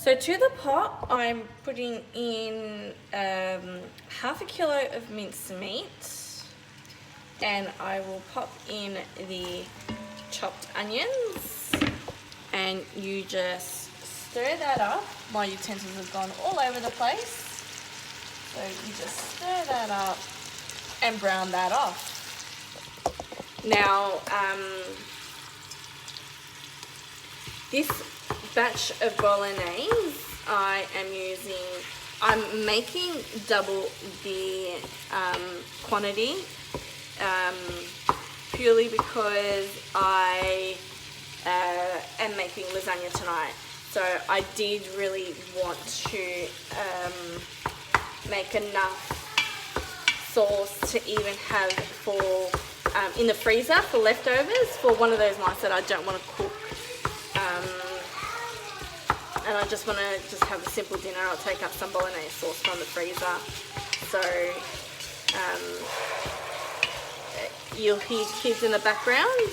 So to the pot, I'm putting in half a kilo of minced meat, and I will pop in the chopped onions, and you just stir that up. My utensils have gone all over the place. So you just stir that up and brown that off. Now, this batch of bolognese I'm making double the quantity purely because I am making lasagna tonight. So I did really want to make enough sauce to even have for in the freezer for leftovers for one of those nights that I don't want to cook. And I just want to have a simple dinner. I'll take up some bolognese sauce from the freezer. So you'll hear kids in the background.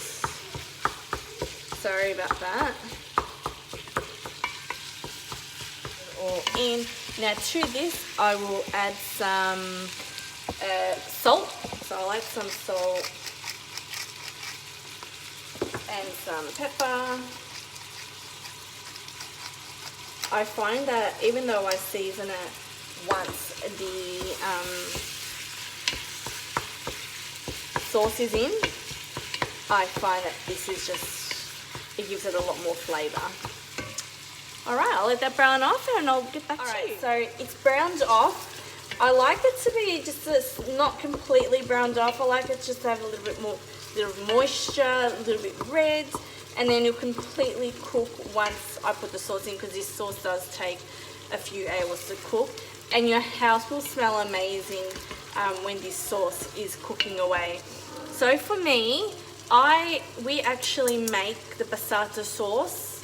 Sorry about that. All in. Now to this I will add some salt. So I'll add some salt and some pepper. I find that even though I season it once the sauce is in, I find that this is it gives it a lot more flavour. Alright, I'll let that brown off and I'll get back to you. So it's browned off. I like it to be just not completely browned off. I like it just to have a little bit more, little moisture, a little bit red. And then it'll completely cook once I put the sauce in, because this sauce does take a few hours to cook. And your house will smell amazing when this sauce is cooking away. So for me, we actually make the passata sauce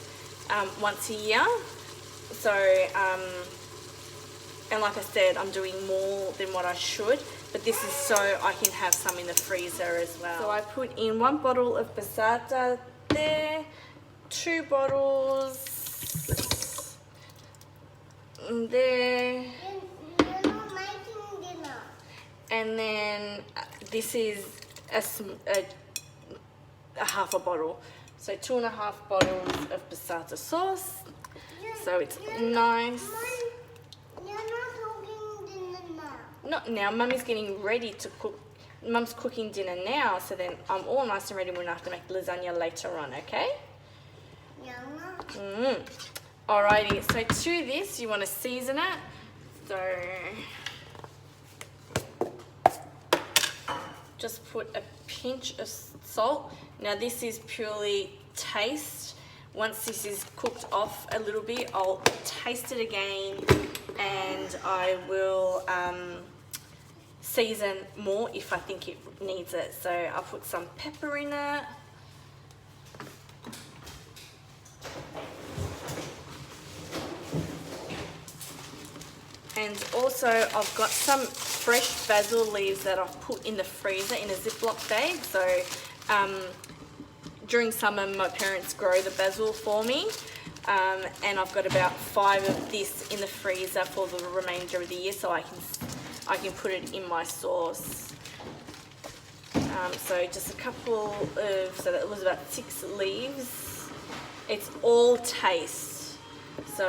once a year. So, and like I said, I'm doing more than what I should. But this is so I can have some in the freezer as well. So I put in 1 bottle of passata there, 2 bottles there, You're not making dinner. and then this is a half a bottle, so 2.5 bottles of passata sauce. So it's nice. You're not cooking dinner now. Not now. Mummy's getting ready to cook. Mum's cooking dinner now, so then I'm all nice and ready. We're gonna have to make lasagna later on, okay? Yeah. Alrighty, so to this, you want to season it. So just put a pinch of salt. Now this is purely taste. Once this is cooked off a little bit, I'll taste it again, and I will season more if I think it needs it. So I'll put some pepper in it. And also I've got some fresh basil leaves that I've put in the freezer in a Ziploc bag. So during summer my parents grow the basil for me, and I've got about 5 of this in the freezer for the remainder of the year, so I can put it in my sauce. So just a couple of, so that was about 6 leaves. It's all taste. So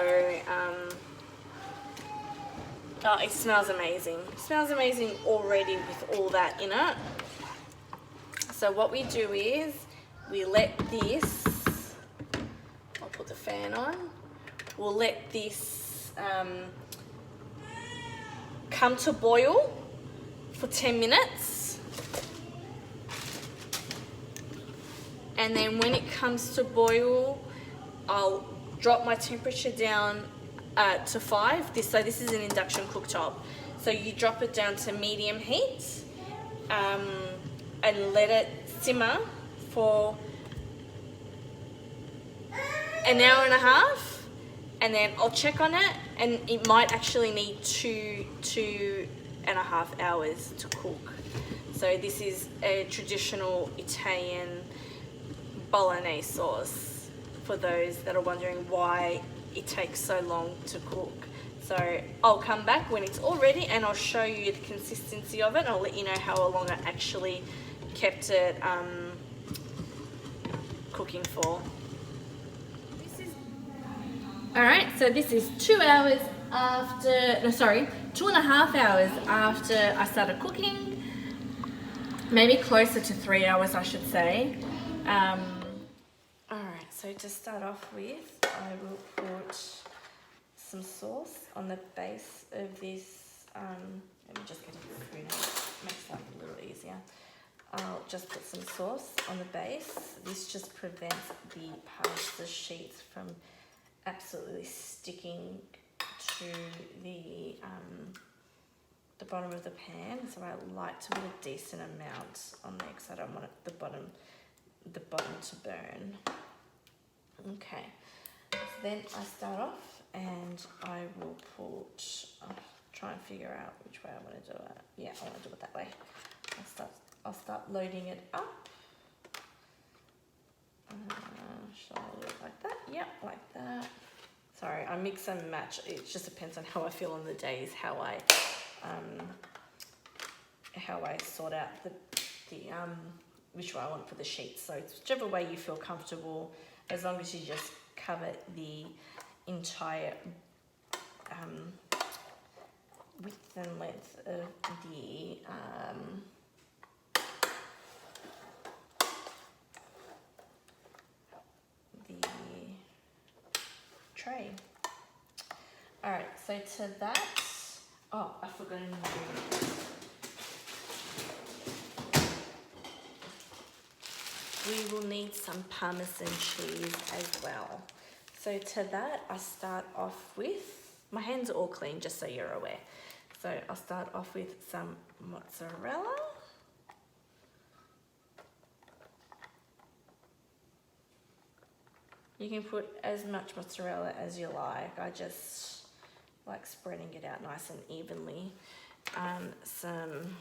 oh, it smells amazing. It smells amazing already with all that in it. So what we do is we let this, I'll put the fan on, we'll let this come to boil for 10 minutes. And then when it comes to boil, I'll drop my temperature down to 5. So this is an induction cooktop. So you drop it down to medium heat and let it simmer for an hour and a half, and then I'll check on it, and it might actually need 2.5 hours to cook. So this is a traditional Italian bolognese sauce, for those that are wondering why it takes so long to cook. So I'll come back when it's all ready and I'll show you the consistency of it. I'll let you know how long I actually kept it cooking for. Alright, so this is 2 hours after, no sorry, 2.5 hours after I started cooking. Maybe closer to 3 hours I should say. Alright, so to start off with, I will put some sauce on the base of this, let me just get a spoon out, makes life a little easier. I'll just put some sauce on the base. This just prevents the pasta sheets from absolutely sticking to the bottom of the pan. So I like to put a decent amount on there because I don't want the bottom to burn. Okay, so then I start off and I will put, I'll try and figure out which way I want to do it. Yeah, I want to do it that way. I'll start loading it up. Shall I do it like that? Yep, like that. Sorry, I mix and match. It just depends on how I feel on the days, how I sort out the which way I want for the sheets. So it's whichever way you feel comfortable, as long as you just cover the entire width and length of the tray. Alright, so to that, oh, I forgot an ingredient. We will need some Parmesan cheese as well. So to that, I start off with, my hands are all clean just so you're aware. So I'll start off with some mozzarella. You can put as much mozzarella as you like. I just like spreading it out nice and evenly. Some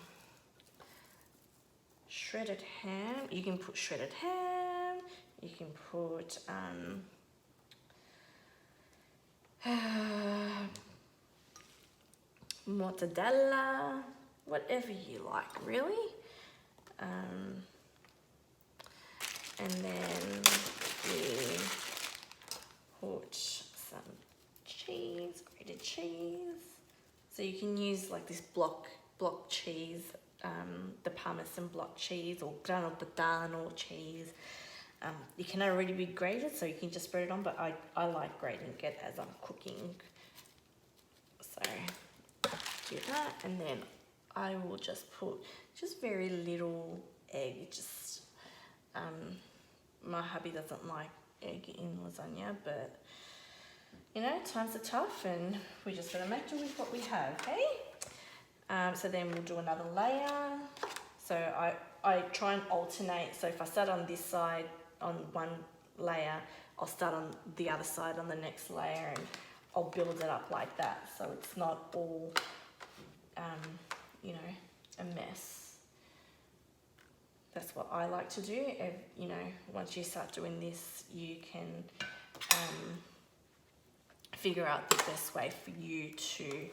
shredded ham. You can put shredded ham. You can put mortadella, whatever you like, really. And then we put some cheese, grated cheese. So you can use like this block cheese, the Parmesan block cheese or grano padano cheese. You can already be grated, so you can just spread it on, but I like grating it as I'm cooking. So do that, and then I will just put just very little egg. Just my hubby doesn't like egg in lasagna, but you know, times are tough and we just gotta make do with what we have, okay? So then we'll do another layer. So I try and alternate. So if I start on this side on one layer, I'll start on the other side on the next layer, and I'll build it up like that. So it's not all, you know, a mess. That's what I like to do. You know, once you start doing this, you can figure out the best way for you to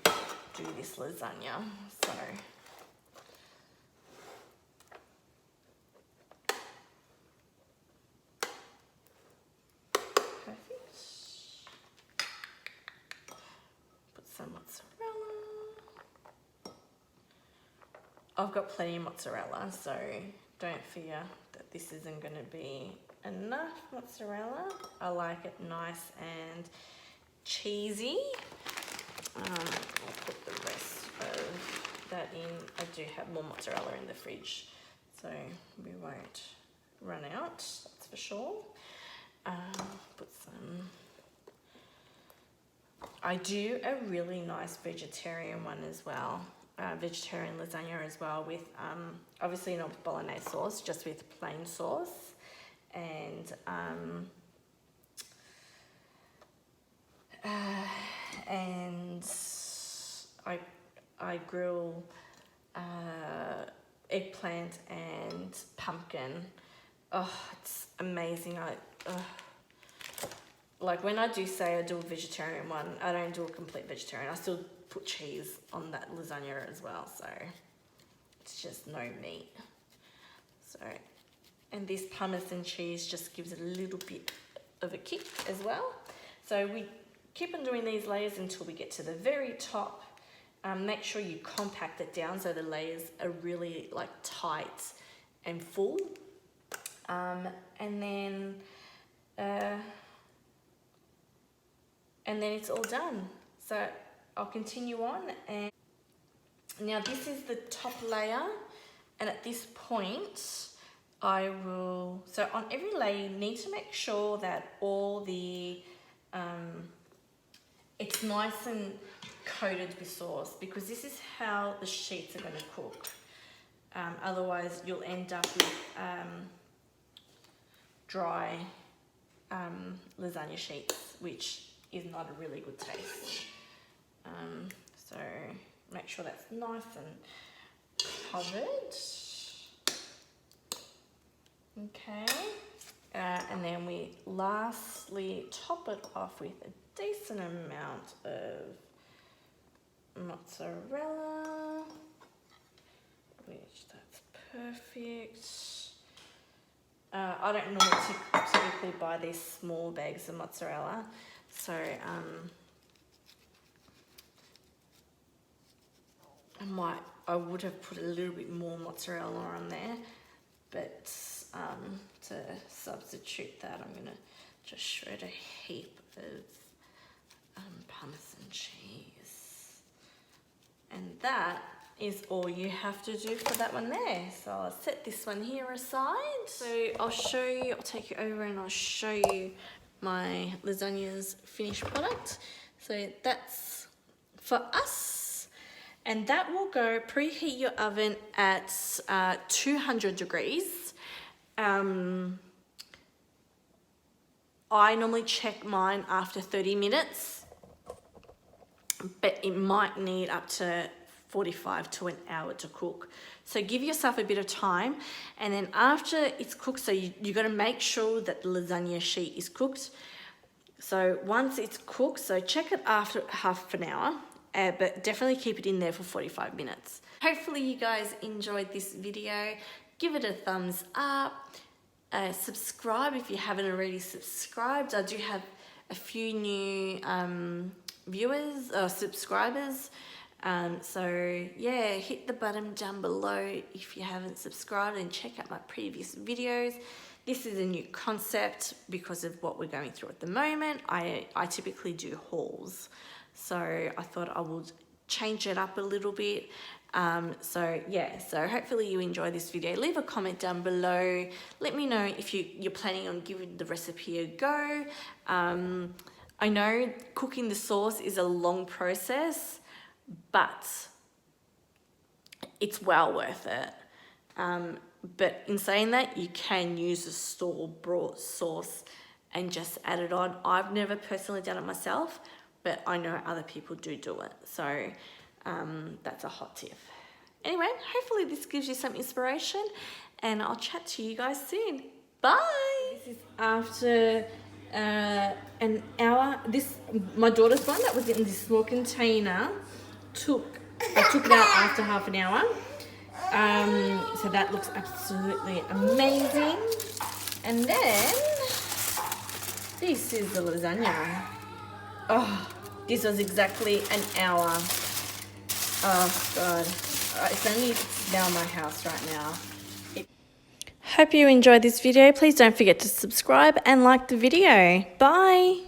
do this lasagna. So perfect. Put some mozzarella. I've got plenty of mozzarella, so don't fear that this isn't going to be enough mozzarella. I like it nice and cheesy. I'll put the rest of that in. I do have more mozzarella in the fridge, so we won't run out, that's for sure. Put some. I do a really nice vegetarian one as well. Vegetarian lasagna as well with obviously not with bolognese sauce, just with plain sauce, and I grill eggplant and pumpkin. Oh, it's amazing. like when I do say I do a vegetarian one, I don't do a complete vegetarian. I still put cheese on that lasagna as well, so it's just no meat. So, and this Parmesan cheese just gives a little bit of a kick as well. So we keep on doing these layers until we get to the very top. Make sure you compact it down so the layers are really like tight and full. And then it's all done. So I'll continue on, and now this is the top layer, and at this point I will, so on every layer you need to make sure that all the it's nice and coated with sauce, because this is how the sheets are going to cook. Otherwise you'll end up with dry lasagna sheets, which is not a really good taste. So make sure that's nice and covered. Okay, and then we lastly top it off with a decent amount of mozzarella, which that's perfect. I don't normally typically buy these small bags of mozzarella, so I would have put a little bit more mozzarella on there, but to substitute that, I'm gonna just shred a heap of Parmesan cheese, and that is all you have to do for that one there. So I'll set this one here aside. So I'll take you over and I'll show you my lasagna's finished product. So that's for us, and that will go, preheat your oven at 200 degrees. I normally check mine after 30 minutes, but it might need up to 45 to an hour to cook. So give yourself a bit of time, and then after it's cooked, so you got to make sure that the lasagna sheet is cooked. So once it's cooked, so check it after half an hour, but definitely keep it in there for 45 minutes. Hopefully you guys enjoyed this video. Give it a thumbs up. Subscribe if you haven't already subscribed. I do have a few new viewers or subscribers. So yeah, hit the button down below if you haven't subscribed, and check out my previous videos. This is a new concept because of what we're going through at the moment. I typically do hauls, so I thought I would change it up a little bit. So yeah, so hopefully you enjoy this video. Leave a comment down below. Let me know if you're planning on giving the recipe a go. I know cooking the sauce is a long process, but it's well worth it. But in saying that, you can use a store-bought sauce and just add it on. I've never personally done it myself, but I know other people do it. So that's a hot tip. Anyway, hopefully this gives you some inspiration, and I'll chat to you guys soon. Bye! This is after an hour. My daughter's one that was in this small container. I took it out after half an hour. So that looks absolutely amazing. And then this is the lasagna. Oh, this was exactly an hour. Oh God, it's only smell my house right now. Hope you enjoyed this video. Please don't forget to subscribe and like the video. Bye.